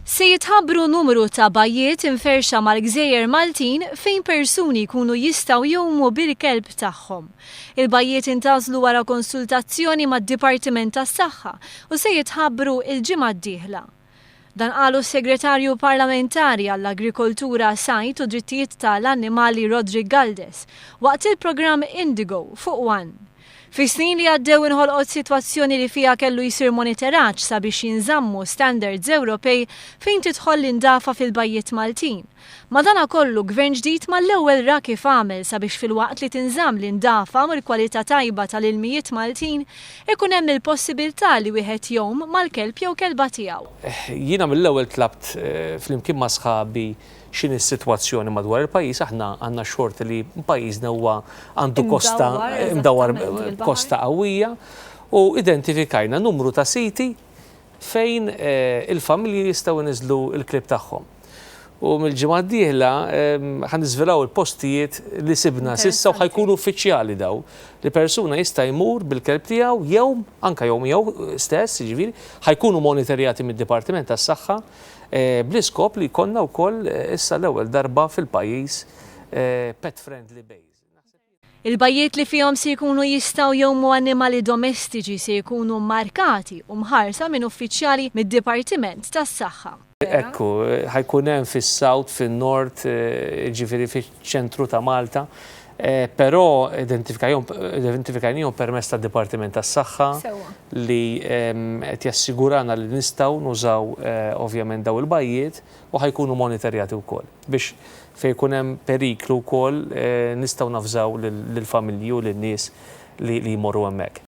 Se jitħabbru numru ta' bajjiet inferxa mal-Gżejjer Maltin fejn persuni jkunu jistgħu jgħumu bil-kelb tagħhom. Il-bajjiet intażlu wara konsultazzjoni mad-Dipartiment tas-Saħħa u se jitħabbru il-ġimgħa d-dieħla. Dan qalu s-Segretarju Parlamentari għall-Agrikoltura, Sajt u Drittijiet tal-Annimali Rodri Galdes waqt il-programm Indigo fuq One. Fis-snin li għaddew inħolqot sitwazzjoni li fija kellu jsir monitoraġġ sabiex jinżammu standards Ewropej fejn tidħol l-indafa fil-bajjiet Maltin. Madankollu gvern ġdid mal-ewwel ra kif għamel sabiex fil-waqt li tinżamm l-indafa mal-kwalità tajba tal-ilmijiet Maltin ikun hemm il-possibilità li wieħed jgħum mal-kelb jew kelba tiegħu. Jiena mill-ewwel tlabt flimkien ma' sħabi x'inhi s-sitwazzjoni madwar il-pajjiż, aħna għandna xort li pajjiżna huwa għandu imdawwar kosta qawwija u identifikajna numru ta' siti fejn il-familji jistgħu niżlu l-klieb tagħhom. U mill-ġimgħa d-dieħla ħaniżvelaw il-postijiet li sibna s'issa u ħajkunu uffiċjali daw li persuna jista' jmur bil-kelb tiegħu jew anke jew stess, jiġifieri ħajkunu monitorjati mid-Dipartiment tas-Saħħa bl-iskop li jkollna wkoll issa l-ewwel darba fil-pajjiż pet friendly base. Il-bajjiet li fihom se jkunu jistgħu jgħumu annimali domestiċi se jkunu markati u mħarsa minn uffiċjali mid-Dipartiment tas-Saħħa. Ekku, ħajkun hemm fis-South, fin-Nord, ġifieri fiċ-ċentru ta' Malta, però identifikajnihom permezz tad-Dipartiment tas-Saħħa li qed jassigurana li nistgħu nużaw ovvjament daw il-bajjiet u ħajkunu monitorjati wkoll biex fejn jkun hemm periklu wkoll nistgħu nafżaw lill-familji u lin-nies li jmorru hemmhekk.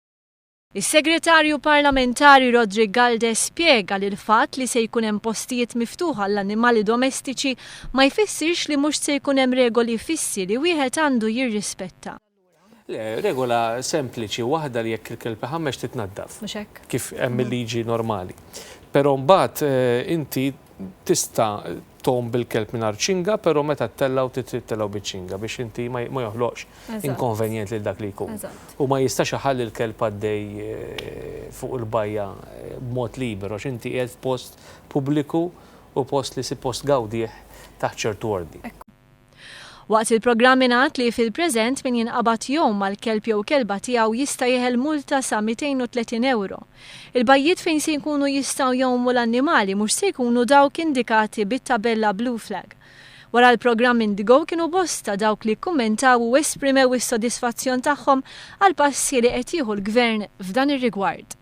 Is-Segretarju Parlamentari Rodri Galdes spjega li l-fatt li se jkun hemm postijiet miftuħa għall-annimali domestiċi ma jfissirx li mhux se jkun hemm regoli fissi li wieħed għandu jirrispetta. Regola sempliċi waħda li jekk il-kelb ħammex titnaddaf. Mhux hekk? Kif hemm il-liġi normali. Però mbagħad inti tista' tom bil-kelb mingħajr ċinga, però meta ttellaw tittellaw biċ-ċinga biex inti ma joħloqx inkonvenjent lil dak li jkun. U ma jistax iħalli l-kelb għaddej fuq il-bajja b'mod liberu għax inti qiegħed f'post pubbliku u post li suppost gawdih taħt ċertu ordni. Waqt il-programm ingħad li fil-preżent min jinqabad jowm mal-kelb jew kelba tiegħu jista' jeħel multa sa 230 euro. Il-bajjiet fejn se jkunu jistgħu jgħumu l-annimali mhux se jkunu dawk indikati bit-tabella Blue Flag. Wara l-programm Indigo kienu bosta dawk li kkummentaw u esprimew is-sodisfazzjon tagħhom għal passi li qed jieħu l-Gvern f'dan ir-rigward.